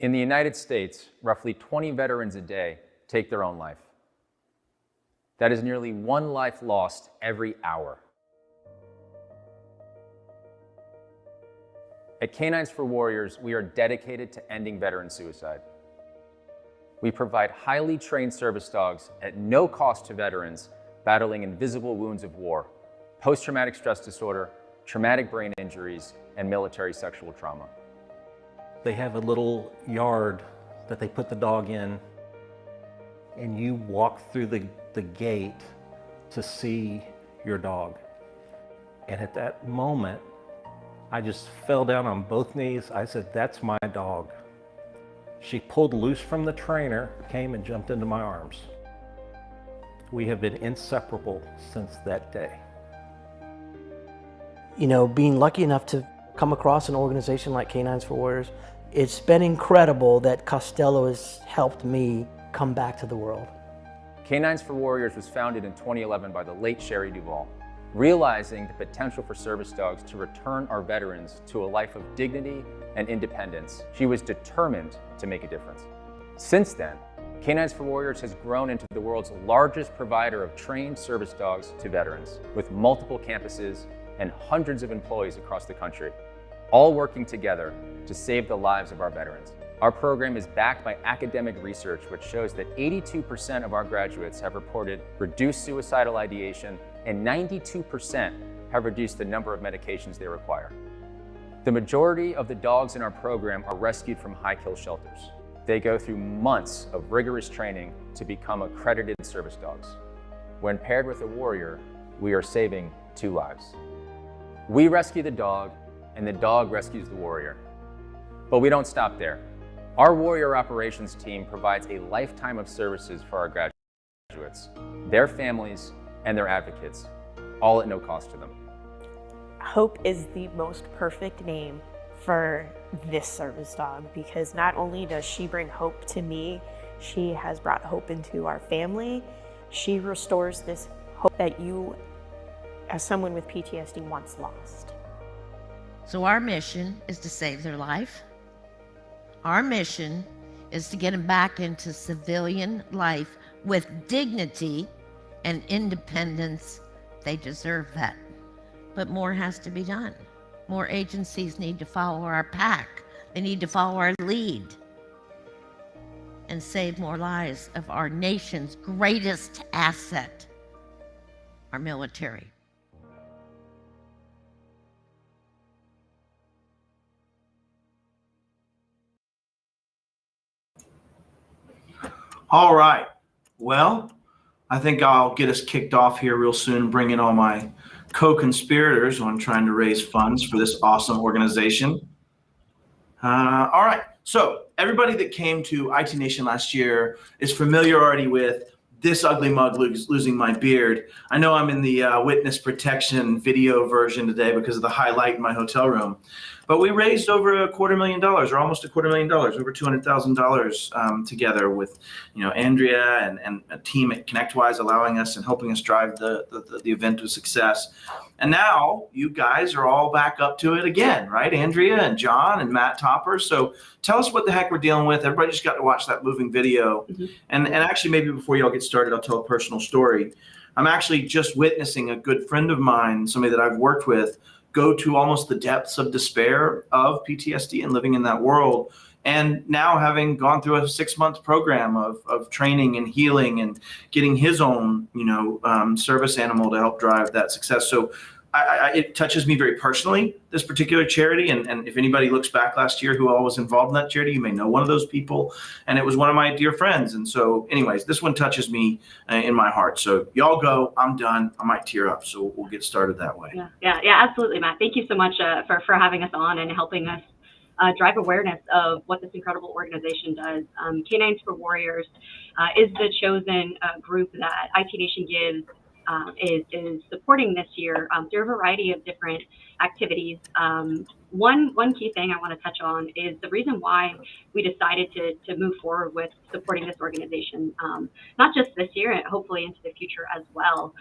In the United States, roughly 20 veterans a day take their own life. That is nearly one life lost every hour. At Canines for Warriors, we are dedicated to ending veteran suicide. We provide highly trained service dogs at no cost to veterans battling invisible wounds of war, post-traumatic stress disorder, traumatic brain injuries, and military sexual trauma. They have a little yard that they put the dog in, and you walk through the gate to see your dog. And at that moment, I just fell down on both knees. I said, "That's my dog." She pulled loose from the trainer, came and jumped into my arms. We have been inseparable since that day. You know, being lucky enough to come across an organization like Canines for Warriors, it's been incredible that Costello has helped me come back to the world. Canines for Warriors was founded in 2011 by the late Sherry Duvall, realizing the potential for service dogs to return our veterans to a life of dignity and independence. She was determined to make a difference. Since then, Canines for Warriors has grown into the world's largest provider of trained service dogs to veterans, with multiple campuses and hundreds of employees across the country, all working together to save the lives of our veterans. Our program is backed by academic research, which shows that 82% of our graduates have reported reduced suicidal ideation, and 92% have reduced the number of medications they require. The majority of the dogs in our program are rescued from high-kill shelters. They go through months of rigorous training to become accredited service dogs. When paired with a warrior, we are saving 2 lives. We rescue the dog, and the dog rescues the warrior. But we don't stop there. Our warrior operations team provides a lifetime of services for our graduates, their families, and their advocates, all at no cost to them. Hope is the most perfect name for this service dog, because not only does she bring hope to me, she has brought hope into our family. She restores this hope that you, as someone with PTSD, once lost. So our mission is to save their life. Our mission is to get them back into civilian life with dignity and independence. They deserve that. But more has to be done. More agencies need to follow our pack. They need to follow our lead and save more lives of our nation's greatest asset, our military. All right. Well, I think I'll get us kicked off here real soon, bring in all my co-conspirators on trying to raise funds for this awesome organization. All right. So everybody that came to IT Nation last year is familiar already with this ugly mug losing my beard. I know I'm in the witness protection video version today because of the highlight in my hotel room. But we raised over $250,000, or almost $250,000, over $200,000 together with, Andrea and a team at ConnectWise allowing us and helping us drive the event to success. And now you guys are all back up to it again, right? Andrea and John and Matt Topper. So tell us what the heck we're dealing with. Everybody just got to watch that moving video. Mm-hmm. And actually, maybe before you all get started, I'll tell a personal story. I'm actually just witnessing a good friend of mine, somebody that I've worked with, go to almost the depths of despair of PTSD and living in that world. And now having gone through a 6-month program of training and healing and getting his own, service animal to help drive that success. So it touches me very personally, this particular charity. And if anybody looks back last year who all was involved in that charity, you may know one of those people. And it was one of my dear friends. And so anyways, this one touches me in my heart. So y'all go, I'm done. I might tear up. So we'll get started that way. Yeah, absolutely, Matt. Thank you so much for having us on and helping us drive awareness of what this incredible organization does. Canines for Warriors is the chosen group that IT Nation gives is supporting this year through a variety of different activities. One key thing I want to touch on is the reason why we decided to move forward with supporting this organization, not just this year, and hopefully into the future as well.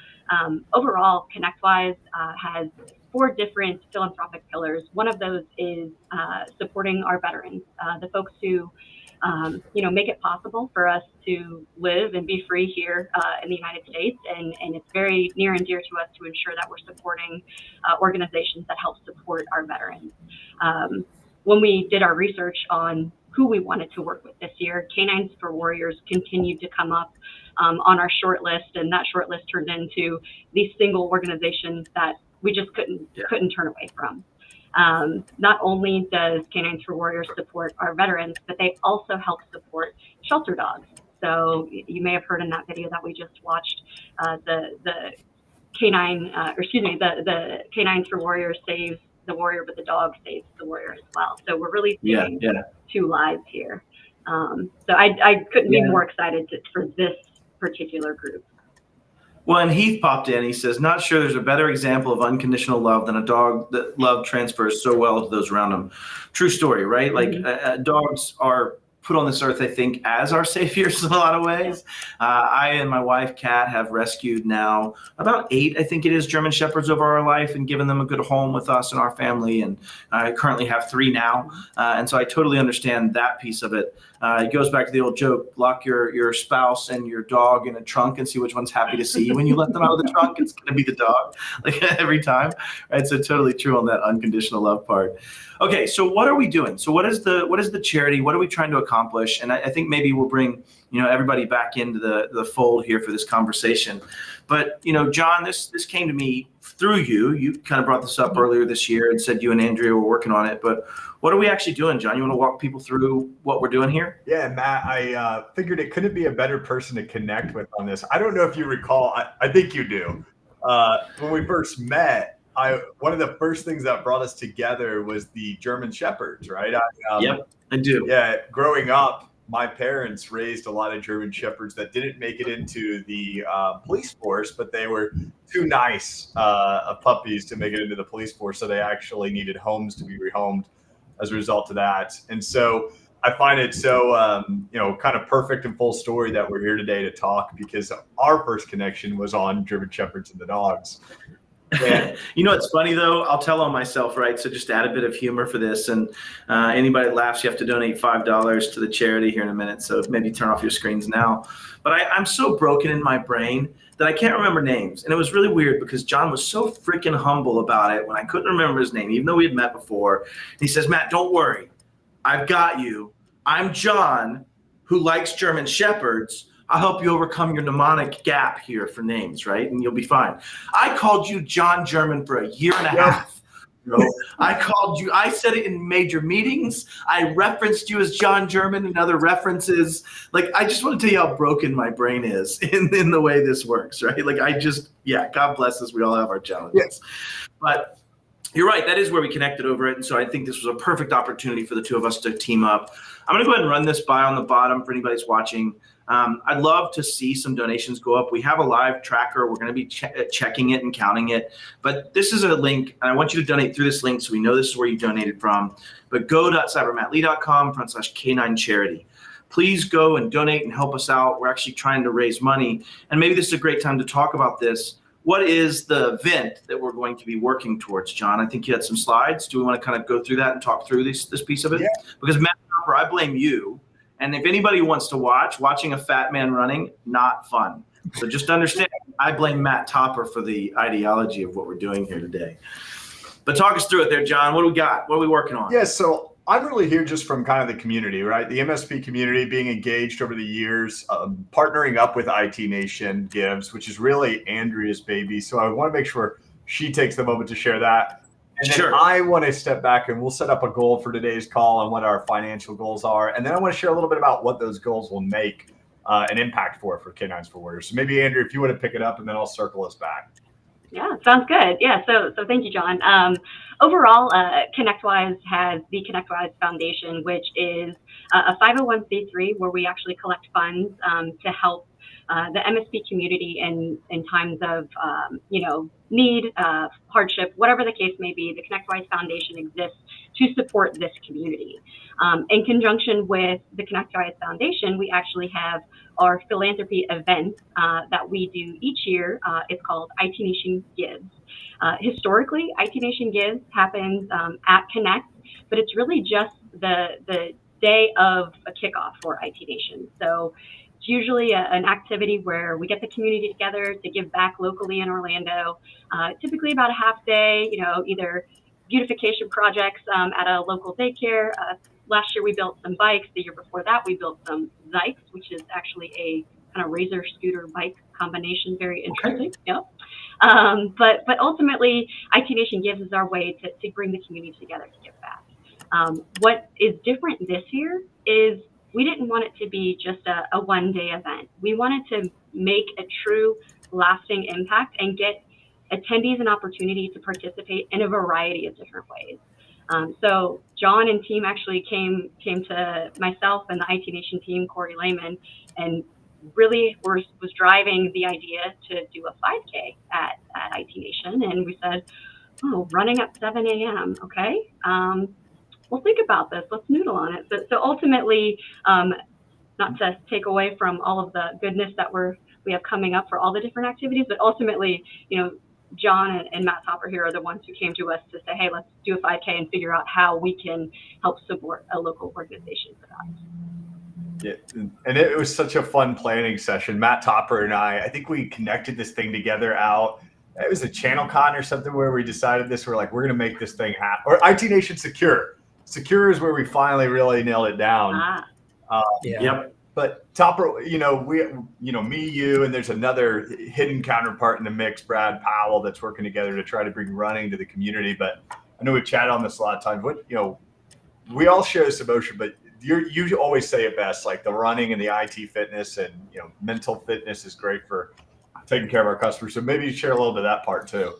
Overall, ConnectWise has 4 different philanthropic pillars. One of those is supporting our veterans, the folks who make it possible for us to live and be free here in the United States. And it's very near and dear to us to ensure that we're supporting organizations that help support our veterans. When we did our research on who we wanted to work with this year, Canines for Warriors continued to come up on our short list, and that short list turned into these single organizations that we just couldn't turn away from. Not only does Canines for Warriors support our veterans, but they also help support shelter dogs. So you may have heard in that video that we just watched, the Canines for Warriors saves the warrior, but the dog saves the warrior as well. So we're really saving 2 lives here. So I couldn't be more excited for this particular group. Well, and Heath popped in. He says, not sure there's a better example of unconditional love than a dog that love transfers so well to those around them. True story, right? Like dogs are put on this earth, I think, as our saviors in a lot of ways. I and my wife, Kat, have rescued now about 8, I think it is, German Shepherds over our life and given them a good home with us and our family. And I currently have 3 now. And so I totally understand that piece of it. It goes back to the old joke, lock your spouse and your dog in a trunk and see which one's happy to see you. When you let them out of the trunk, it's going to be the dog, like every time. Right? So totally true on that unconditional love part. Okay, so what are we doing? So what is the charity? What are we trying to accomplish? And I think maybe we'll bring everybody back into the fold here for this conversation. But John, this came to me through you. You kind of brought this up earlier this year and said you and Andrea were working on it. But what are we actually doing, John? You want to walk people through what we're doing here? Yeah, Matt, I figured it couldn't be a better person to connect with on this. I don't know if you recall. I think you do. When we first met, one of the first things that brought us together was the German Shepherds, right? Yep, I do. Yeah, growing up, my parents raised a lot of German Shepherds that didn't make it into the police force, but they were too nice of puppies to make it into the police force. So they actually needed homes to be rehomed as a result of that. And so I find it so, kind of perfect and full story that we're here today to talk, because our first connection was on German Shepherds and the dogs. Yeah. It's funny though, I'll tell on myself, right? So just add a bit of humor for this, and anybody that laughs, you have to donate $5 to the charity here in a minute. So maybe turn off your screens now. But I'm so broken in my brain that I can't remember names. And it was really weird because John was so freaking humble about it when I couldn't remember his name, even though we had met before. And he says, Matt, don't worry. I've got you. I'm John, who likes German Shepherds. I'll help you overcome your mnemonic gap here for names, right? And you'll be fine. I called you John German for a year and a half. I called you. I said it in major meetings. I referenced you as John German and other references. Like, I just want to tell you how broken my brain is in the way this works, right? Like, God bless us. We all have our challenges. Yes. But you're right. That is where we connected over it. And so I think this was a perfect opportunity for the two of us to team up. I'm going to go ahead and run this by on the bottom for anybody who's watching. I'd love to see some donations go up. We have a live tracker. We're going to be checking it and counting it. But this is a link, and I want you to donate through this link so we know this is where you donated from. But go.cybermattlee.com/K9charity. Please go and donate and help us out. We're actually trying to raise money. And maybe this is a great time to talk about this. What is the event that we're going to be working towards, John? I think you had some slides. Do we want to kind of go through that and talk through this piece of it? Yeah. Because Matt Topper, I blame you. And if anybody wants to watching a fat man running, not fun. So just understand, I blame Matt Topper for the ideology of what we're doing here today. But talk us through it there, John. What do we got? What are we working on? Yeah, so I'm really here just from kind of the community, right? The MSP community being engaged over the years, partnering up with IT Nation Gives, which is really Andrea's baby. So I want to make sure she takes the moment to share that. And then I want to step back and we'll set up a goal for today's call on what our financial goals are. And then I want to share a little bit about what those goals will make an impact for Canines for Warriors. So maybe, Andrea, if you want to pick it up, and then I'll circle us back. Yeah, sounds good. Yeah, so thank you, John. Overall, ConnectWise has the ConnectWise Foundation, which is a 501c3 where we actually collect funds to help the MSP community in times of, need, hardship, whatever the case may be. The ConnectWise Foundation exists to support this community. In conjunction with the ConnectWise Foundation, we actually have our philanthropy event that we do each year. It's called IT Nation Gives. Historically, IT Nation Gives happens at Connect, but it's really just the day of a kickoff for IT Nation. So it's usually an activity where we get the community together to give back locally in Orlando. Typically about a half day, either beautification projects at a local daycare. Last year we built some bikes. The year before that we built some Zikes, which is actually a kind of razor scooter bike combination. Very interesting. Okay. Yeah. But ultimately, IT Nation Gives is our way to bring the community together to give back. What is different this year is we didn't want it to be just a one-day event. We wanted to make a true lasting impact and get attendees an opportunity to participate in a variety of different ways. So John and team actually came to myself and the IT Nation team, Corey Lehman, and really was driving the idea to do a 5K at IT Nation. And we said, running at 7 a.m., okay. We'll think about this. Let's noodle on it. So ultimately, not to take away from all of the goodness that we have coming up for all the different activities, but ultimately, John and Matt Topper here are the ones who came to us to say, hey, let's do a 5K and figure out how we can help support a local organization for that. Yeah, and it was such a fun planning session. Matt Topper and I think we connected this thing together out. It was a ChannelCon or something where we decided this. We're like, we're going to make this thing happen. Or IT Nation Secure. Secure is where we finally really nailed it down. Yep. But Topper, me, you, and there's another hidden counterpart in the mix, Brad Powell, that's working together to try to bring running to the community. But I know we've chatted on this a lot of times. We all share this emotion, but you always say it best, like the running and the IT fitness and mental fitness is great for taking care of our customers. So maybe you share a little bit of that part too.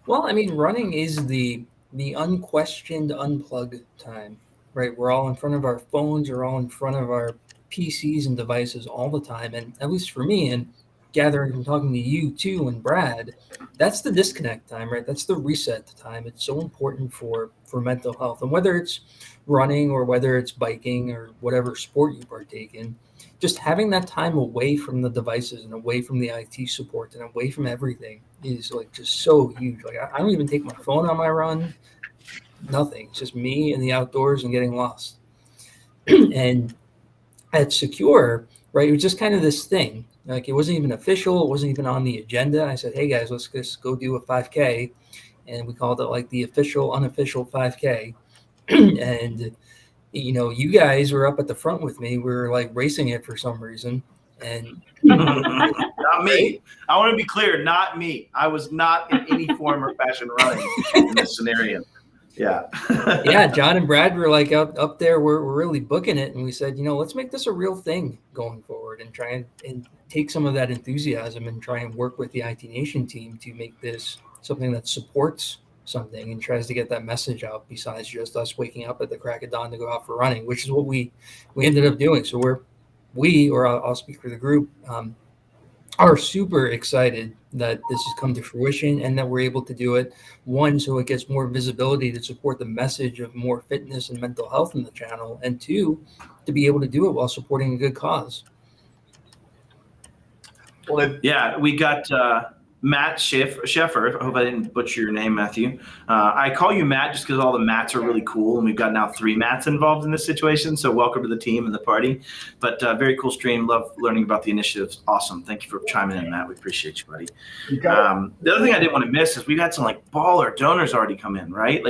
Well, running is the unquestioned unplug time, right? We're all in front of our phones, we're all in front of our PCs and devices all the time. And at least for me, and gathering and talking to you too and Brad, that's the disconnect time, right? That's the reset time. It's so important for mental health. And whether it's running or whether it's biking or whatever sport you partake in, just having that time away from the devices and away from the IT support and away from everything is just so huge. I don't even take my phone on my run, nothing. It's just me in the outdoors and getting lost. And at Secure, right, it was just kind of this thing. It wasn't even official. It wasn't even on the agenda. I said, hey guys, let's just go do a 5K. And we called it the official, unofficial 5K. And, you guys were up at the front with me. We were racing it for some reason. And not me. I want to be clear, not me. I was not in any form or fashion running in this scenario. Yeah. Yeah, John and Brad were up there. We're really booking it. And we said, let's make this a real thing going forward and try and take some of that enthusiasm and try and work with the IT Nation team to make this something that supports something and tries to get that message out besides just us waking up at the crack of dawn to go out for running, which is what we ended up doing. So I'll speak for the group, are super excited that this has come to fruition and that we're able to do it. One, so it gets more visibility to support the message of more fitness and mental health in the channel. And two, to be able to do it while supporting a good cause. Well, yeah, we got Matt Sheffer. I hope I didn't butcher your name, Matthew. I call you Matt just because all the Matts are really cool, and we've got now 3 Matts involved in this situation. So welcome to the team and the party. But very cool stream. Love learning about the initiatives. Awesome. Thank you for chiming in, Matt. We appreciate you, buddy. The other thing I didn't want to miss is we've had some baller donors already come in, right?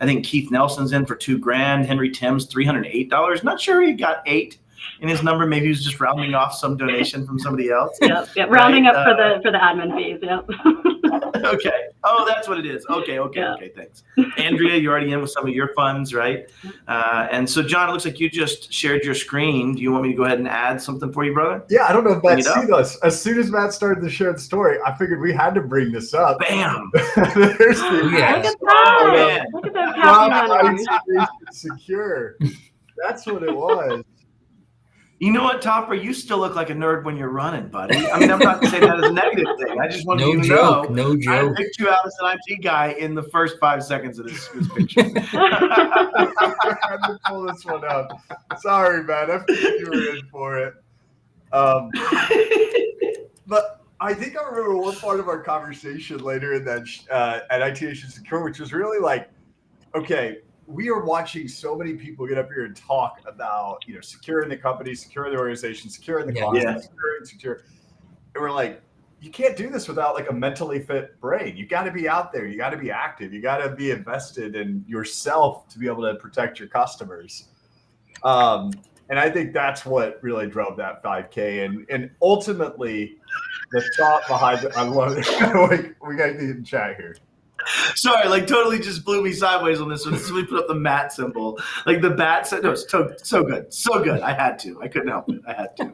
I think Keith Nelson's in for $2,000. Henry Timms $308. Not sure he got 8 in his number. Maybe he was just rounding off some donation from somebody else. Yep. Rounding up for the admin fees. Yep. Okay. Oh, that's what it is. Okay. Yeah. Okay. Thanks. Andrea, you're already in with some of your funds, right? And so, John, it looks like you just shared your screen. Do you want me to go ahead and add something for you, brother? Yeah, I don't know if Matt's seen this. As soon as Matt started to share the story, I figured we had to bring this up. Bam! There's the Look at that happy runners. Secure. That's what it was. You know what, Topper? You still look like a nerd when you're running, buddy. I mean, I'm not saying that as a negative thing. I just wanted you to know. No joke. I picked you out as an IT guy in the first 5 seconds of this picture. I had to pull this one up. Sorry, man. I figured you were in for it. But I think I remember one part of our conversation later in that at IT Nation Secure, which was really like, okay, we are watching so many people get up here and talk about, securing the company, securing the organization, securing the closet, secure. And we're like, you can't do this without like a mentally fit brain. You got to be out there. You got to be active. You got to be invested in yourself to be able to protect your customers. And I think that's what really drove that 5K. And ultimately, the thought behind it, I love it. We got to in chat here. Sorry, like totally just blew me sideways on this one. So we put up the Matt symbol. Like the bat symbol. No, it's so good. So good. I had to. I couldn't help it. I had to.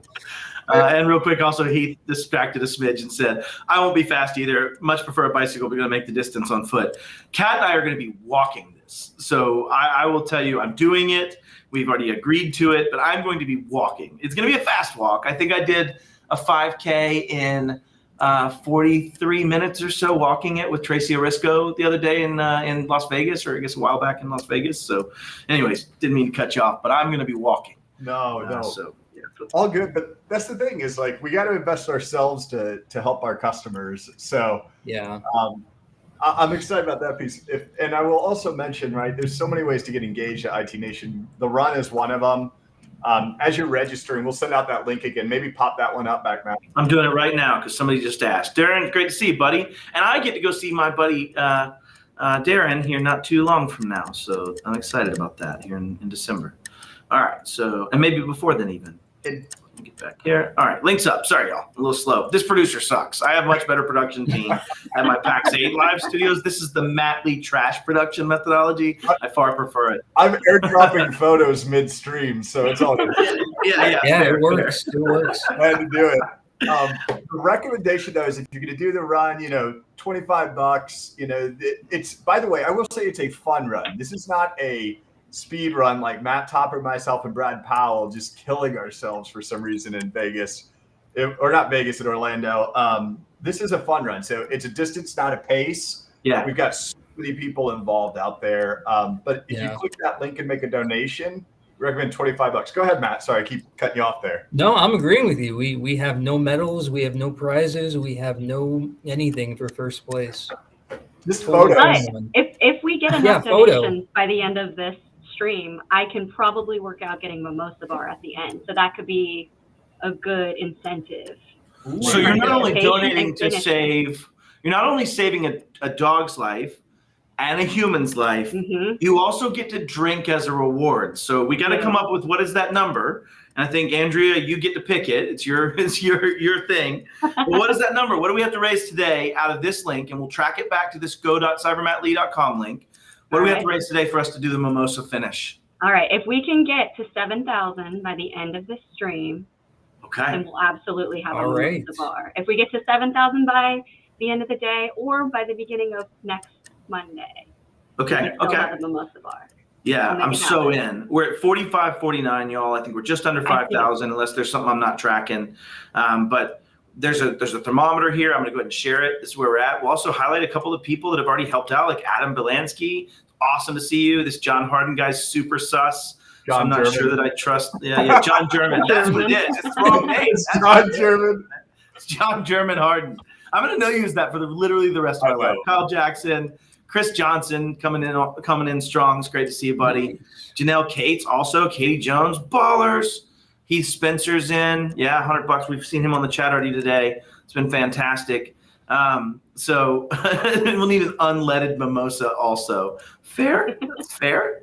And real quick, also, Heath distracted a smidge and said, I won't be fast either. Much prefer a bicycle. We're going to make the distance on foot. Kat and I are going to be walking this. So I will tell you, I'm doing it. We've already agreed to it, but I'm going to be walking. It's going to be a fast walk. I think I did a 5K in 43 minutes or so walking it with Tracy Orisco the other day in Las Vegas, or I guess a while back in Las Vegas. So anyways, didn't mean to cut you off, but I'm going to be walking. No. So yeah. All good. But that's the thing is like, we got to invest ourselves to help our customers. So Yeah. I'm excited about that piece. And I will also mention, right, there's so many ways to get engaged at IT Nation. The run is one of them. As you're registering, we'll send out that link again. Maybe pop that one up back, Matt. I'm doing it right now because somebody just asked. Darren, great to see you, buddy. And I get to go see my buddy Darren here not too long from now. So I'm excited about that here in December. All right. So, and maybe before then even. Let me get back here. All right. Links up. Sorry, y'all. A little slow. This producer sucks. I have a much better production team at my PAX 8 live studios. This is the Matt Lee trash production methodology. I far prefer it. I'm airdropping photos midstream, so it's all good. Yeah. It works. It works. I had to do it. The recommendation though is if you're going to do the run, $25. It's, by the way, I will say it's a fun run. This is not a speed run like Matt Topper, myself, and Brad Powell just killing ourselves for some reason in Vegas, or not Vegas, in Orlando. This is a fun run. So it's a distance, not a pace. Yeah. We've got so many people involved out there. But if you click that link and make a donation, recommend $25. Go ahead, Matt. Sorry, I keep cutting you off there. No, I'm agreeing with you. We have no medals. We have no prizes. We have no anything for first place. Just photos. But if we get enough donations by the end of this stream, I can probably work out getting Mimosa Bar at the end. So that could be a good incentive. So you're not only donating to save, you're not only saving a dog's life and a human's life, you also get to drink as a reward. So we got to come up with what is that number. And I think, Andrea, you get to pick it. It's your thing. But what is that number? What do we have to raise today out of this link? And we'll track it back to this go.cybermattlee.com link. What do we have to raise today for us to do the mimosa finish? All right. If we can get to 7,000 by the end of the stream, then we'll absolutely have a mimosa bar. If we get to 7,000 by the end of the day or by the beginning of next Monday, we'll have a mimosa bar. Yeah, I'm so in. We're at 45.49, y'all. I think we're just under 5,000, unless there's something I'm not tracking. But there's a thermometer here. I'm going to go ahead and share it. This is where we're at. We'll also highlight a couple of people that have already helped out, like Adam Belansky. Awesome to see you. This John Harden guy's super sus. So I'm not sure that I trust. Yeah, John German. That's what it is. It's the wrong name. John German. It's John German Harden. I'm going to use that for literally the rest of my life. Kyle Jackson. Chris Johnson coming in strong. It's great to see you, buddy. Janelle Cates, also Katie Jones, ballers. Heath Spencer's in. Yeah, $100. We've seen him on the chat already today. It's been fantastic. So we'll need an unleaded mimosa also. Fair? That's fair.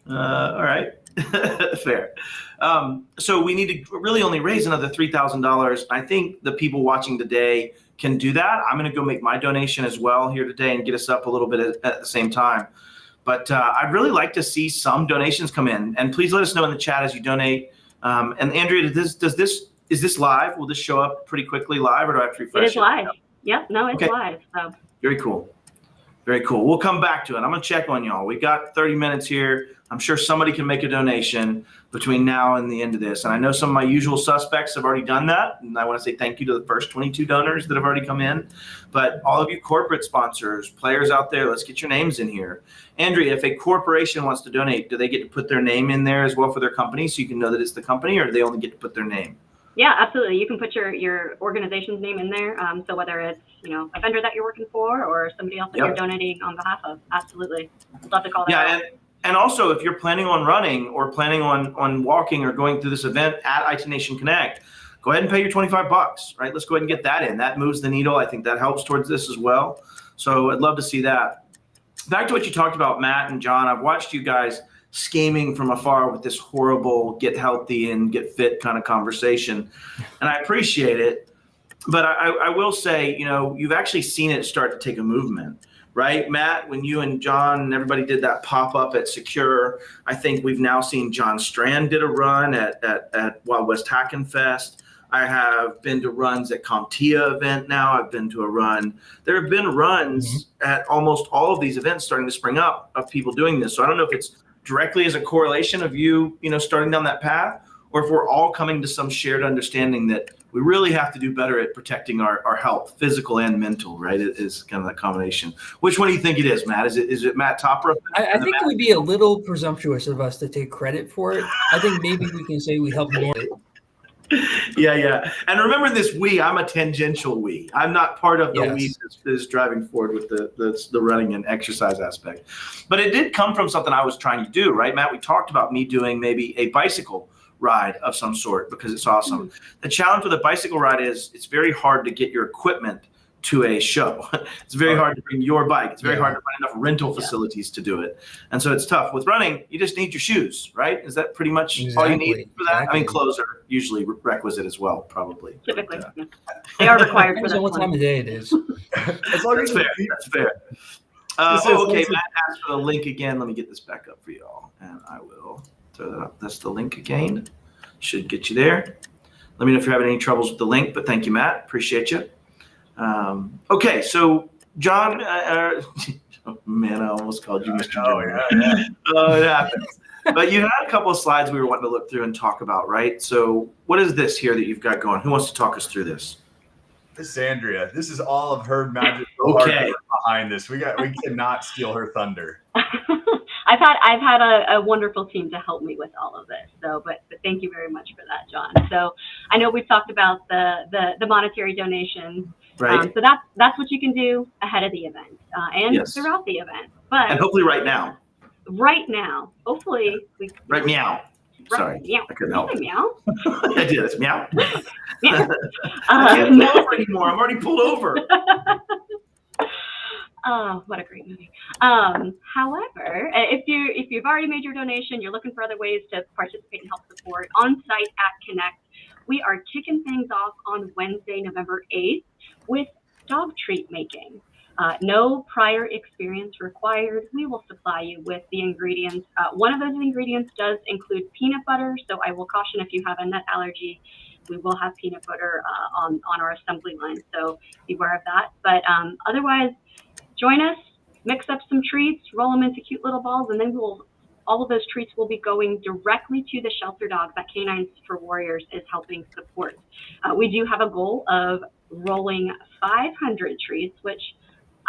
All right. Fair. So we need to really only raise another $3,000. I think the people watching today can do that. I'm going to go make my donation as well here today and get us up a little bit at the same time. But I'd really like to see some donations come in. And please let us know in the chat as you donate. And Andrea, is this live? Will this show up pretty quickly live, or do I have to refresh it? It is live. Yep. No, it's live. So. Very cool. Very cool. We'll come back to it. I'm going to check on y'all. We got 30 minutes here. I'm sure somebody can make a donation between now and the end of this. And I know some of my usual suspects have already done that. And I want to say thank you to the first 22 donors that have already come in. But all of you corporate sponsors, players out there, let's get your names in here. Andrea, if a corporation wants to donate, do they get to put their name in there as well for their company so you can know that it's the company, or do they only get to put their name? Yeah, absolutely. You can put your organization's name in there. So whether it's, a vendor that you're working for or somebody else that you're donating on behalf of, absolutely. I'd love to call that out. And also, if you're planning on running or planning on walking or going through this event at IT Nation Connect, go ahead and pay your $25, right? Let's go ahead and get that in. That moves the needle. I think that helps towards this as well. So I'd love to see that. Back to what you talked about, Matt and John, I've watched you guys scheming from afar with this horrible get healthy and get fit kind of conversation. And I appreciate it. But I will say, you've actually seen it start to take a movement. Right, Matt, when you and John and everybody did that pop-up at Secure, I think we've now seen John Strand did a run at Wild West Hackin' Fest. I have been to runs at CompTIA event now. I've been to a run. There have been runs at almost all of these events starting to spring up of people doing this. So I don't know if it's directly as a correlation of you starting down that path, or if we're all coming to some shared understanding that we really have to do better at protecting our health, physical and mental, right? It is kind of that combination. Which one do you think it is, Matt? Is it Matt Topra? I think it would be a little presumptuous of us to take credit for it. I think maybe we can say we helped more. Yeah. And remember this we, I'm a tangential we. I'm not part of the we that's driving forward with the running and exercise aspect. But it did come from something I was trying to do, right, Matt? We talked about me doing maybe a bicycle ride of some sort because it's awesome. The challenge with a bicycle ride is it's very hard to get your equipment to a show. It's very hard to bring your bike. It's very hard to find enough rental facilities to do it. And so it's tough. With running, you just need your shoes, right? Is that pretty much all you need for that? Exactly. I mean, clothes are usually requested as well, probably. Typically, they are required for Depends that on what time of day it is. As long as That's fair. Okay, Matt asked for the link again. Let me get this back up for y'all, and I will throw that up. That's the link again. Should get you there. Let me know if you're having any troubles with the link, but thank you, Matt. Appreciate you. Okay, so John, man, I almost called you Mr. Junior. Oh, it happens. But you had a couple of slides we were wanting to look through and talk about, right? So what is this here that you've got going? Who wants to talk us through this? This is Andrea. This is all of her magic behind this. We cannot steal her thunder. I've had a wonderful team to help me with all of this. So, but thank you very much for that, John. So I know we've talked about the monetary donations. Right. So that's what you can do ahead of the event and throughout the event. But and hopefully right now. Right now, hopefully we. Right, meow. Sorry, meow. I couldn't help. Meow. I did. It's meow. Meow. I can't pull over anymore. I'm already pulled over. Oh, what a great movie. However, if you've already made your donation, you're looking for other ways to participate and help support on site at Connect, we are kicking things off on Wednesday, November 8th with dog treat making. No prior experience required. We will supply you with the ingredients. One of those ingredients does include peanut butter, so I will caution if you have a nut allergy, we will have peanut butter on our assembly line, so beware of that. But otherwise, join us, mix up some treats, roll them into cute little balls, and then all of those treats will be going directly to the shelter dogs that Canines for Warriors is helping support. We do have a goal of rolling 500 treats, which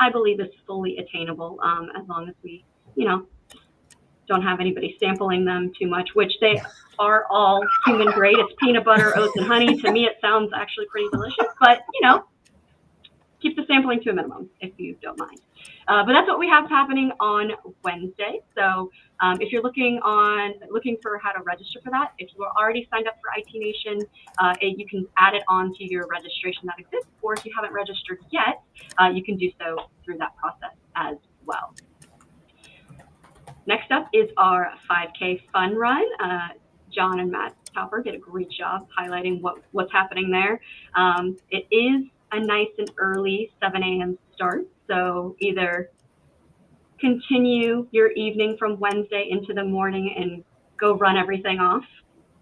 I believe is fully attainable as long as we, don't have anybody sampling them too much, which they are all human grade. It's peanut butter, oats, and honey. To me, it sounds actually pretty delicious, but, keep the sampling to a minimum if you don't mind. But that's what we have happening on Wednesday. So if you're looking for how to register for that, if you are already signed up for IT Nation, you can add it on to your registration that exists, or if you haven't registered yet, you can do so through that process as well. Next up is our 5K fun run. John and Matt Topper did a great job highlighting what's happening there. It is a nice and early 7 a.m. start. So either continue your evening from Wednesday into the morning and go run everything off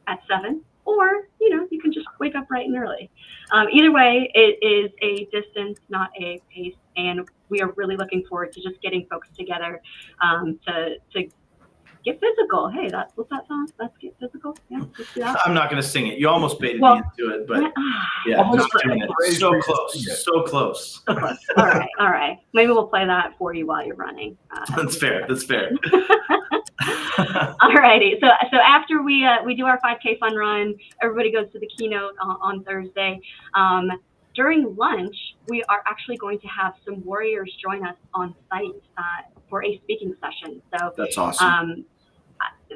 at 7, or, you can just wake up bright and early. Either way, it is a distance, not a pace. And we are really looking forward to just getting folks together to get physical. Hey, what's that song? Let's get physical. Yeah, let's do that. I'm not going to sing it. You almost baited Well, me into it, but yeah, Almost not doing it. raised So for you to close, sing it. so close. All right. Maybe we'll play that for you while you're running. That's fair. That's fair. All righty. So after we do our 5K fun run, everybody goes to the keynote on Thursday. During lunch, we are actually going to have some warriors join us on site for a speaking session. So That's awesome.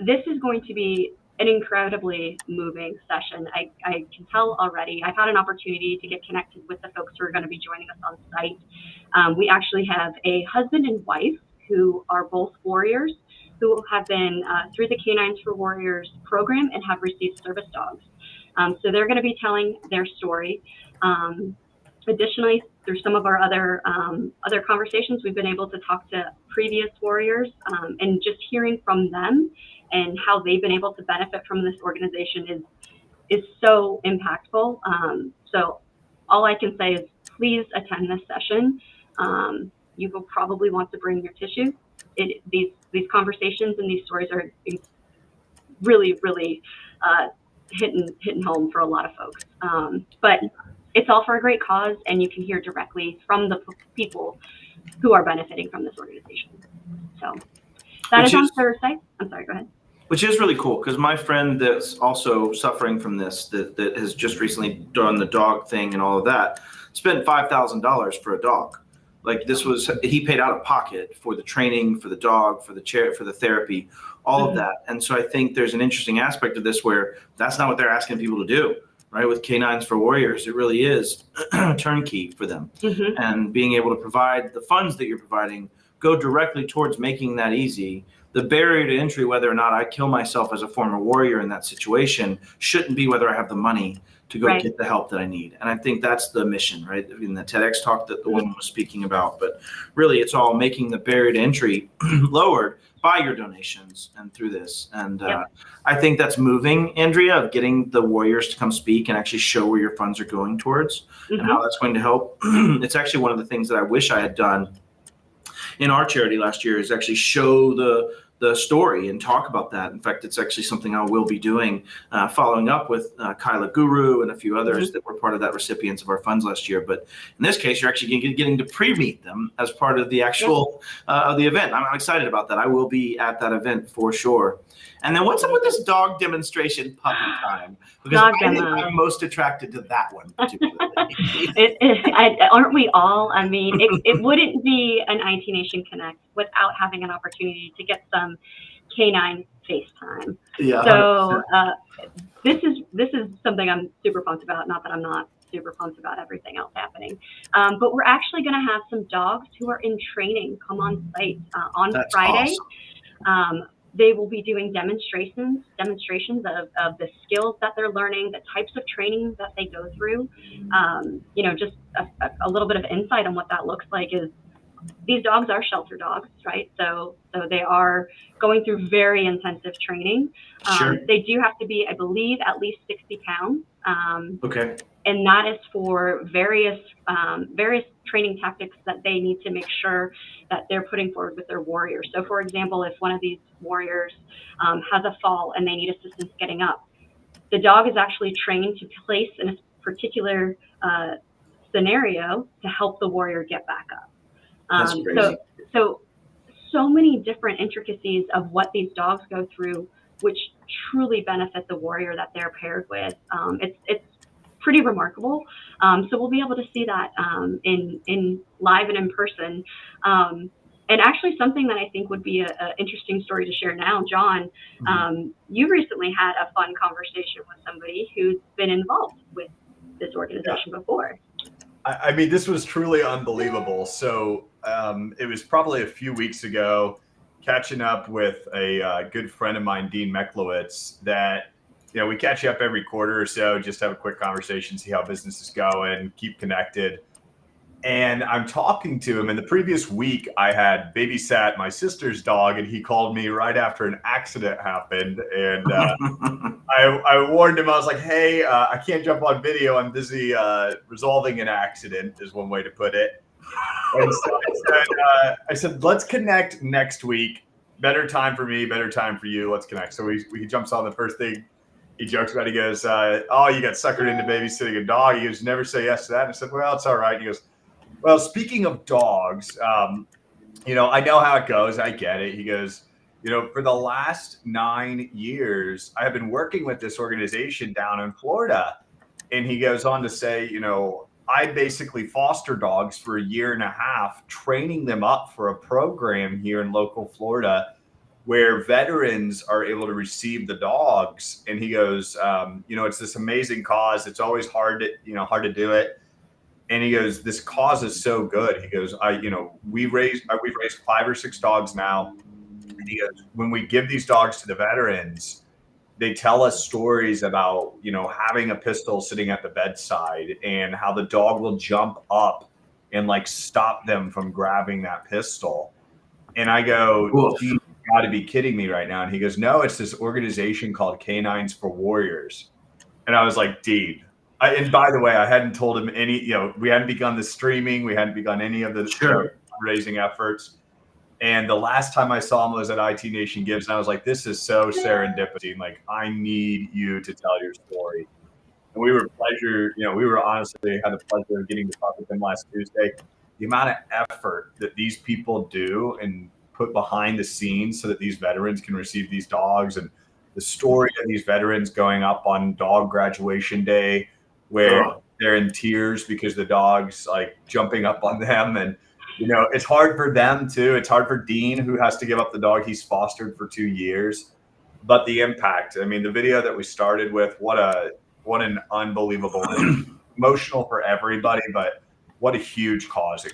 this is going to be an incredibly moving session. I can tell already. I've had an opportunity to get connected with the folks who are going to be joining us on site. We actually have a husband and wife who are both warriors who have been through the Canines for Warriors program and have received service dogs. So they're going to be telling their story. Additionally, through some of our other conversations, we've been able to talk to previous warriors and just hearing from them and how they've been able to benefit from this organization is so impactful. So all I can say is please attend this session. You will probably want to bring your tissue. These conversations and these stories are really, really hitting home for a lot of folks. But it's all for a great cause, and you can hear directly from the people who are benefiting from this organization. So that is on Thursday. I'm sorry, go ahead. Which is really cool because my friend that's also suffering from this, that has just recently done the dog thing and all of that, spent $5,000 for a dog. Like he paid out of pocket for the training, for the dog, for the chair, for the therapy, all of that. And so I think there's an interesting aspect of this where that's not what they're asking people to do, right? With Canines for Warriors, it really is turnkey for them. And being able to provide the funds that you're providing go directly towards making that easy. The barrier to entry, whether or not I kill myself as a former warrior in that situation, shouldn't be whether I have the money to go get the help that I need. And I think that's the mission, right? In the TEDx talk that the woman was speaking about, but really it's all making the barrier to entry lowered by your donations and through this. And I think that's moving, Andrea, of getting the warriors to come speak and actually show where your funds are going towards and how that's going to help. It's actually one of the things that I wish I had done in our charity last year is actually show the story and talk about that. In fact, it's actually something I will be doing, following up with Kyla Guru and a few others that were part of that recipients of our funds last year. But in this case, you're actually getting to pre-meet them as part of the actual of the event. I'm excited about that. I will be at that event for sure. And then what's up with this dog demonstration puppy time? Because I think I'm most attracted to that one particularly. Aren't we all? I mean, it wouldn't be an IT Nation Connect without having an opportunity to get some canine FaceTime. Yeah. So this is something I'm super pumped about. Not that I'm not super pumped about everything else happening, but we're actually going to have some dogs who are in training come on site on That's Friday. Awesome. They will be doing demonstrations of the skills that they're learning, the types of training that they go through. Just a little bit of insight on what that looks like is these dogs are shelter dogs, right? So they are going through very intensive training. They do have to be, I believe, at least 60 pounds. Okay. And that is for various training tactics that they need to make sure that they're putting forward with their warriors. So, for example, if one of these warriors has a fall and they need assistance getting up, the dog is actually trained to place in a particular scenario to help the warrior get back up. That's crazy. So many different intricacies of what these dogs go through, which truly benefit the warrior that they're paired with. It's pretty remarkable. So we'll be able to see that in live and in person. And actually something that I think would be an interesting story to share now, John, you recently had a fun conversation with somebody who's been involved with this organization before. I mean, this was truly unbelievable. So it was probably a few weeks ago, catching up with a good friend of mine, Dean Meklowitz, that we catch up every quarter or so, just have a quick conversation, see how business is going, keep connected. And I'm talking to him. And the previous week, I had babysat my sister's dog, and he called me right after an accident happened. And I warned him. I was like, hey, I can't jump on video. I'm busy resolving an accident, is one way to put it. And so I said, let's connect next week. better time for me, better time for you. Let's connect. So he jumps on the first thing. He jokes about it. He goes, oh, you got suckered into babysitting a dog. He goes, never say yes to that. And I said, well, it's all right. And he goes, well, speaking of dogs, you know, I know how it goes. I get it. He goes, you know, for the last 9 years, I have been working with this organization down in Florida. And he goes on to say, you know, I basically foster dogs for a year and a half, training them up for a program here in local Florida where veterans are able to receive the dogs. And he goes, you know, it's this amazing cause. It's always hard to do it. And he goes, this cause is so good. He goes, we've raised 5 or 6 dogs now. And he goes, when we give these dogs to the veterans, they tell us stories about, you know, having a pistol sitting at the bedside and how the dog will jump up and like stop them from grabbing that pistol. And I go, Cool. you got to be kidding me right now. And he goes, no, it's this organization called Canines for Warriors. And I was like, dude. And by the way, I hadn't told him any, you know, we hadn't begun the streaming. We hadn't begun any of the raising efforts. And the last time I saw him was at IT Nation Gives, and I was like, this is so serendipity. Like, I need you to tell your story. And we were honestly had the pleasure of getting to talk with him last Tuesday. The amount of effort that these people do and put behind the scenes so that these veterans can receive these dogs, and the story of these veterans going up on dog graduation day where they're in tears because the dog's like jumping up on them. And you know, it's hard for them too. It's hard for Dean, who has to give up the dog he's fostered for 2 years. But the impact, I mean, the video that we started with, what an unbelievable, emotional for everybody, but what a huge cause,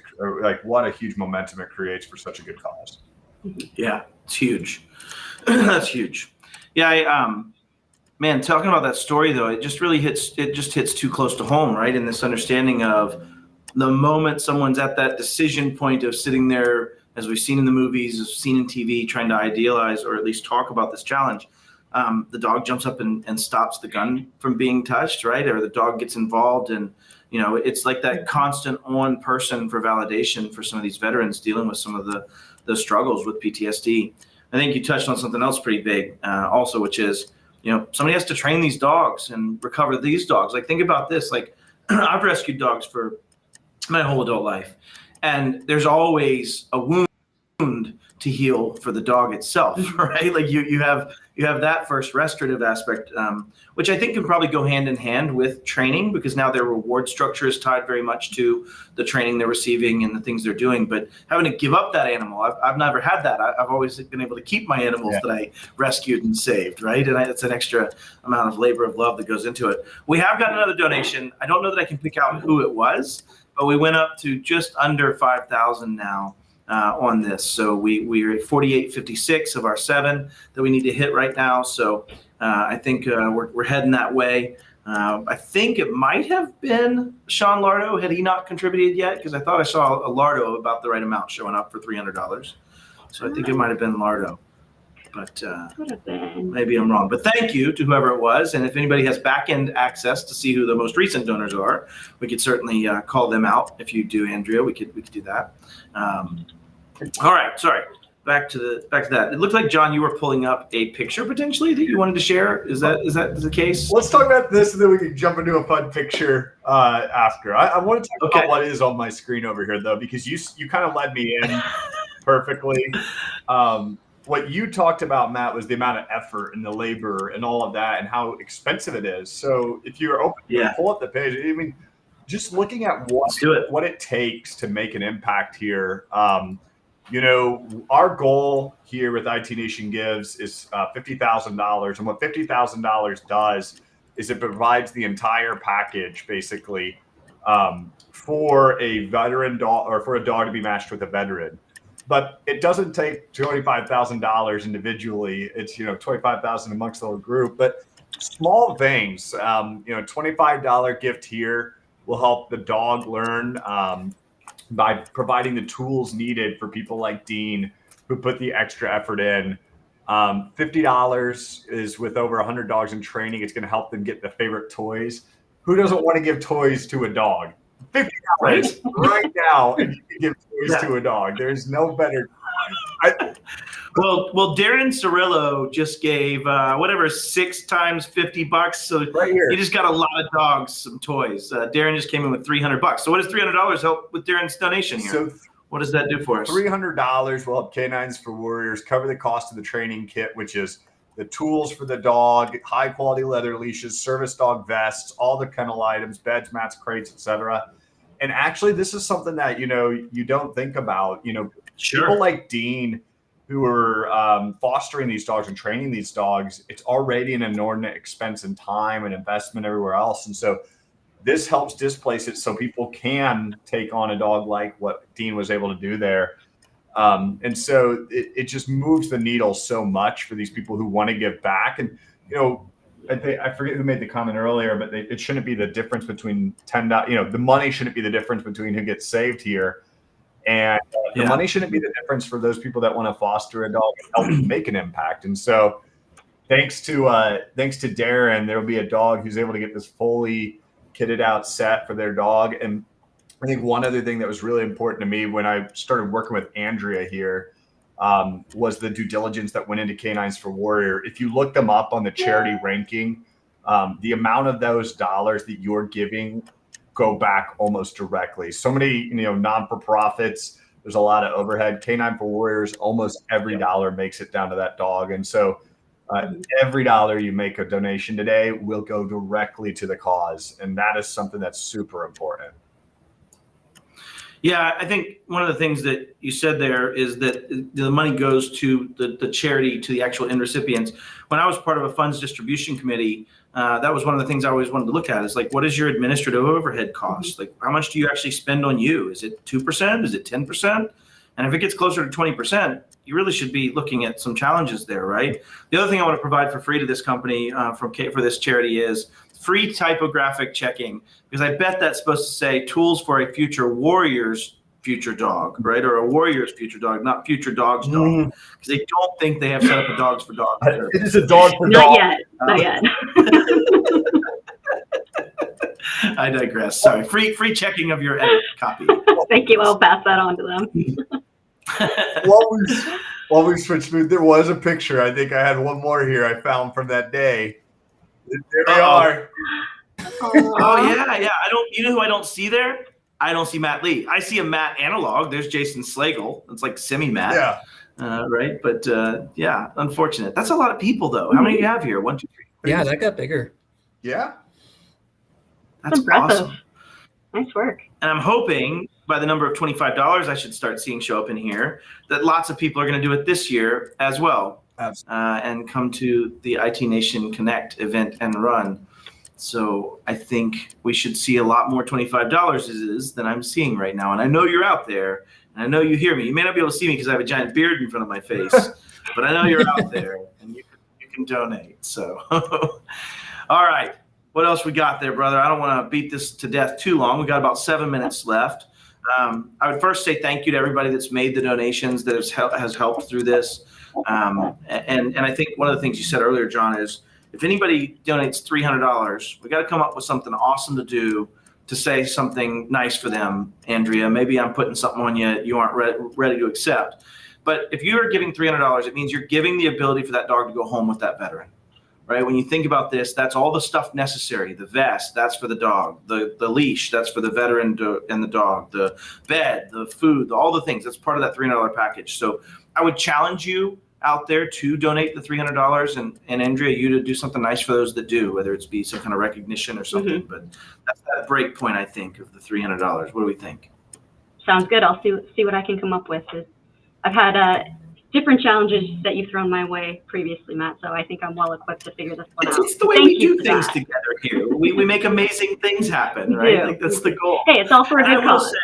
what a huge momentum it creates for such a good cause. Yeah, it's huge. That's huge. Yeah, man, talking about that story though, it just hits too close to home, right? In this understanding of the moment someone's at that decision point of sitting there, as we've seen in the movies, as seen in TV, trying to idealize or at least talk about this challenge, the dog jumps up and stops the gun from being touched, right? Or the dog gets involved. And, you know, it's like that constant on person for validation for some of these veterans dealing with some of the struggles with PTSD. I think you touched on something else pretty big also, which is, you know, somebody has to train these dogs and recover these dogs. Like, think about this. Like, I've rescued dogs for my whole adult life, and there's always a wound to heal for the dog itself, right? Like you have that first restorative aspect, which I think can probably go hand in hand with training, because now their reward structure is tied very much to the training they're receiving and the things they're doing. But having to give up that animal, I've never had that. I've always been able to keep my animals that I rescued and saved, right? And it's an extra amount of labor of love that goes into it. We have got another donation. I don't know that I can pick out who it was, but we went up to just under 5,000 now on this. So we're at 48.56 of our 7 that we need to hit right now. So I think we're heading that way. I think it might have been Sean Lardo. Had he not contributed yet? Because I thought I saw a Lardo about the right amount showing up for $300. So I think it might have been Lardo. But maybe I'm wrong. But thank you to whoever it was. And if anybody has back-end access to see who the most recent donors are, we could certainly call them out. If you do, Andrea, we could do that. All right. Sorry. Back to that. It looked like, John, you were pulling up a picture potentially that you wanted to share. Is that the case? Let's talk about this, and then we can jump into a fun picture after. I want to talk about what is on my screen over here, though, because you kind of led me in perfectly. What you talked about, Matt, was the amount of effort and the labor and all of that and how expensive it is. So if you're open, pull up the page. I mean, just looking at what it takes to make an impact here. You know, our goal here with IT Nation Gives is $50,000. And what $50,000 does is it provides the entire package, basically, for a veteran dog, or for a dog to be matched with a veteran. But it doesn't take $25,000 individually. It's, you know, $25,000 amongst the whole group. But small things, you know, $25 gift here will help the dog learn by providing the tools needed for people like Dean, who put the extra effort in. $50 is with over 100 dogs in training. It's going to help them get the favorite toys. Who doesn't want to give toys to a dog? $50 right now, and you can give toys to a dog. There's no better. Well, Darren Cirillo just gave whatever 6 times $50. So Right here. he just got a lot of dogs some toys. Darren just came in with $300. So what does $300 help with Darren's donation here? So what does that do for us? $300 will help Canines for Warriors cover the cost of the training kit, which is the tools for the dog, high quality leather leashes, service dog vests, all the kennel items, beds, mats, crates, etc. And actually, this is something that you don't think about. People like Dean, who are fostering these dogs and training these dogs, it's already an inordinate expense in time and investment everywhere else. And so this helps displace it so people can take on a dog like what Dean was able to do there. And so it just moves the needle so much for these people who want to give back. And, I forget who made the comment earlier, but it shouldn't be the difference between $10, the money shouldn't be the difference between who gets saved here. And the money shouldn't be the difference for those people that want to foster a dog and help make an impact. And so thanks to Darren, there'll be a dog who's able to get this fully kitted out set for their dog. And I think one other thing that was really important to me when I started working with Andrea here was the due diligence that went into Canines for Warrior. If you look them up on the charity ranking, the amount of those dollars that you're giving go back almost directly. So many, non-for-profits, there's a lot of overhead. Canine for Warriors, almost every dollar makes it down to that dog. And so every dollar you make a donation today will go directly to the cause. And that is something that's super important. Yeah, I think one of the things that you said there is that the money goes to the charity, to the actual end recipients. When I was part of a funds distribution committee, that was one of the things I always wanted to look at is like, what is your administrative overhead cost? Like, how much do you actually spend on you? Is it 2%? Is it 10%? And if it gets closer to 20%, you really should be looking at some challenges there, right? The other thing I want to provide for free to this company for this charity is free typographic checking, because I bet that's supposed to say tools for a future warrior's future dog, right? Or a warrior's future dog, not future dog's dog, because they don't think they have set up a dogs for dogs. It is a dog for Not dog. Not yet. I digress. Sorry. Free checking of your edit copy. Thank you. I'll pass that on to them. While we switch mood, there was a picture. I think I had one more here I found from that day. There they are. Oh yeah. You know who I don't see there? I don't see Matt Lee. I see a Matt analog. There's Jason Slagle. It's like semi-Matt. Yeah. Right. But yeah, unfortunate. That's a lot of people though. How many do you have here? 1, 2, 3. Yeah, that got bigger. Yeah. That's impressive. awesome. Nice work. And I'm hoping by the number of $25 I should start seeing show up in here, that lots of people are going to do it this year as well. And come to the IT Nation Connect event and run. So I think we should see a lot more $25 than I'm seeing right now. And I know you're out there, and I know you hear me. You may not be able to see me because I have a giant beard in front of my face, but I know you're out there, and you can donate. So, all right. What else we got there, brother? I don't want to beat this to death too long. We got about 7 minutes left. I would first say thank you to everybody that's made the donations, that has helped through this. And I think one of the things you said earlier, John, is if anybody donates $300, we got to come up with something awesome to do to say something nice for them. Andrea, maybe I'm putting something on you aren't ready to accept. But if you are giving $300, it means you're giving the ability for that dog to go home with that veteran. Right? When you think about this, that's all the stuff necessary. The vest, that's for the dog. The leash, that's for the veteran and the dog. The bed, the food, all the things. That's part of that $300 package. So I would challenge you out there to donate the $300, and Andrea, you to do something nice for those that do, whether it's be some kind of recognition or something. But that's that break point, I think, of the $300. What do we think? Sounds good. I'll see what I can come up with. I've had different challenges that you've thrown my way previously, Matt. So I think I'm well equipped to figure this one out. It's the way we do things together here. We make amazing things happen, right? Like that's the goal. Hey, it's all for a good cause.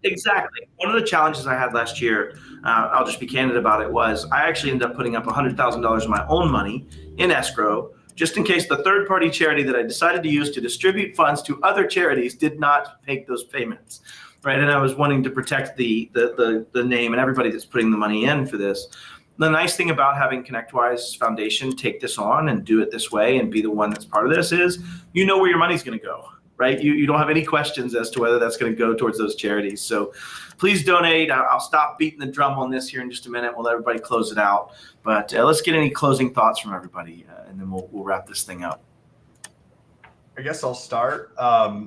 Exactly. One of the challenges I had last year, I'll just be candid about it, was I actually ended up putting up $100,000 of my own money in escrow, just in case the third-party charity that I decided to use to distribute funds to other charities did not make those payments. Right, and I was wanting to protect the name and everybody that's putting the money in for this. The nice thing about having ConnectWise Foundation take this on and do it this way and be the one that's part of this is you know where your money's going to go. right? You don't have any questions as to whether that's going to go towards those charities. So please donate. I'll stop beating the drum on this here in just a minute. We'll let everybody close it out. But let's get any closing thoughts from everybody, and then we'll wrap this thing up. I guess I'll start.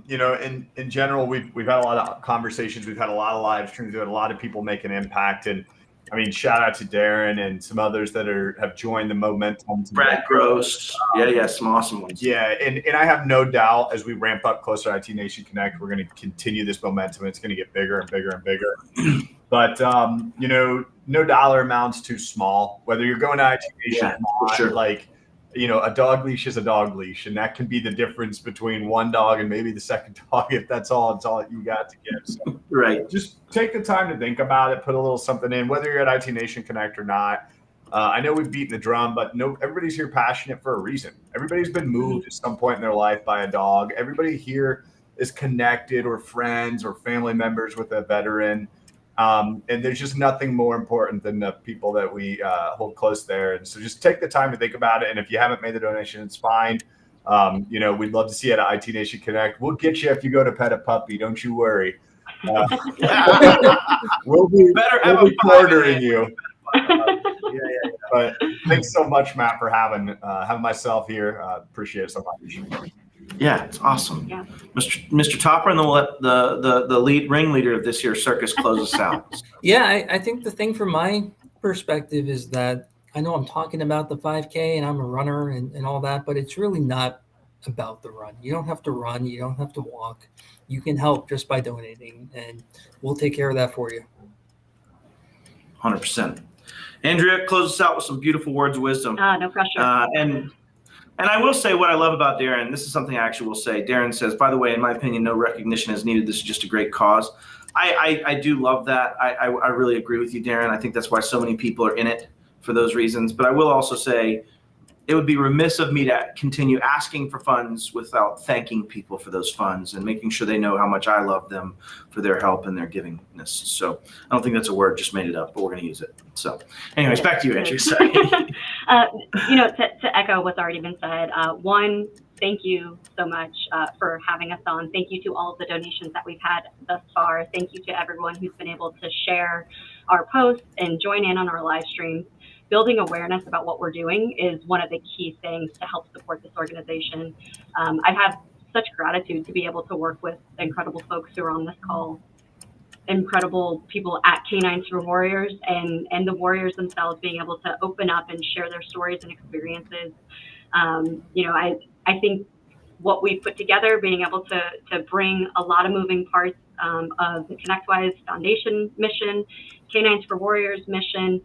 In general, we've had a lot of conversations. We've had a lot of live streams. We've had a lot of people make an impact. And I mean, shout out to Darren and some others that have joined the momentum. Brad Gross. Yeah, some awesome ones. Yeah, and I have no doubt as we ramp up closer to IT Nation Connect, we're going to continue this momentum. It's going to get bigger and bigger and bigger. But, no dollar amount's too small. Whether you're going to IT Nation or not, sure. A dog leash is a dog leash, and that can be the difference between one dog and maybe the second dog if it's all you got to give. So, right. Just take the time to think about it, put a little something in, whether you're at IT Nation Connect or not. I know we've beaten the drum, but everybody's here passionate for a reason. Everybody's been moved at some point in their life by a dog. Everybody here is connected or friends or family members with a veteran. And there's just nothing more important than the people that we hold close there. And so just take the time to think about it. And if you haven't made the donation, it's fine. We'd love to see you at IT Nation Connect. We'll get you if you go to pet a puppy. Don't you worry. We'll be quartering you. But thanks so much, Matt, for having myself here. Appreciate it so much. Yeah, it's awesome. Yeah. Mr. Topper, and then we'll let the lead ringleader of this year's circus close us out. Yeah, I think the thing from my perspective is that I know I'm talking about the 5K and I'm a runner and all that, but it's really not about the run. You don't have to run. You don't have to walk. You can help just by donating, and we'll take care of that for you. 100%. Andrea, close us out with some beautiful words of wisdom. No pressure. And I will say what I love about Darren. This is something I actually will say. Darren says, by the way, in my opinion, no recognition is needed. This is just a great cause. I do love that. I really agree with you, Darren. I think that's why so many people are in it for those reasons. But I will also say it would be remiss of me to continue asking for funds without thanking people for those funds and making sure they know how much I love them for their help and their givingness. So I don't think that's a word, just made it up, but we're going to use it. So anyways, back to you, Andrew. Sorry. To echo what's already been said, one, thank you so much for having us on. Thank you to all of the donations that we've had thus far. Thank you to everyone who's been able to share our posts and join in on our live streams. Building awareness about what we're doing is one of the key things to help support this organization. I have such gratitude to be able to work with incredible folks who are on this call, incredible people at Canines for Warriors, and the Warriors themselves being able to open up and share their stories and experiences. I think what we've put together, being able to bring a lot of moving parts of the ConnectWise Foundation mission, Canines for Warriors mission,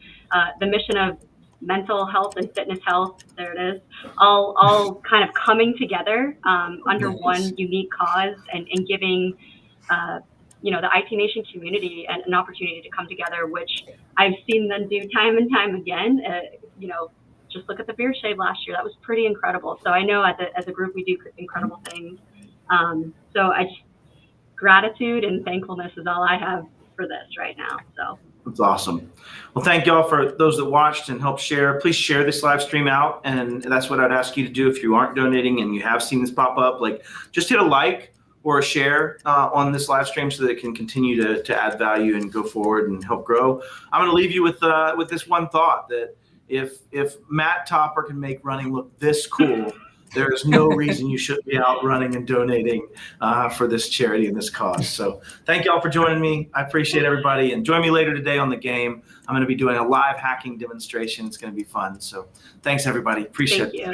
the mission of mental health and fitness health, there it is, all kind of coming together under one unique cause and giving the IT Nation community an opportunity to come together, which I've seen them do time and time again. Just look at the beard shave last year. That was pretty incredible. So I know as a group, we do incredible things. So gratitude and thankfulness is all I have for this right now. So that's awesome. Well, thank y'all for those that watched and helped share. Please share this live stream out. And that's what I'd ask you to do if you aren't donating and you have seen this pop up, just hit a like or a share on this live stream so that it can continue to add value and go forward and help grow. I'm going to leave you with this one thought, that if Matt Topper can make running look this cool, there is no reason you shouldn't be out running and donating for this charity and this cause. So thank y'all for joining me. I appreciate everybody. And join me later today on the game. I'm going to be doing a live hacking demonstration. It's going to be fun. So thanks, everybody. Appreciate it.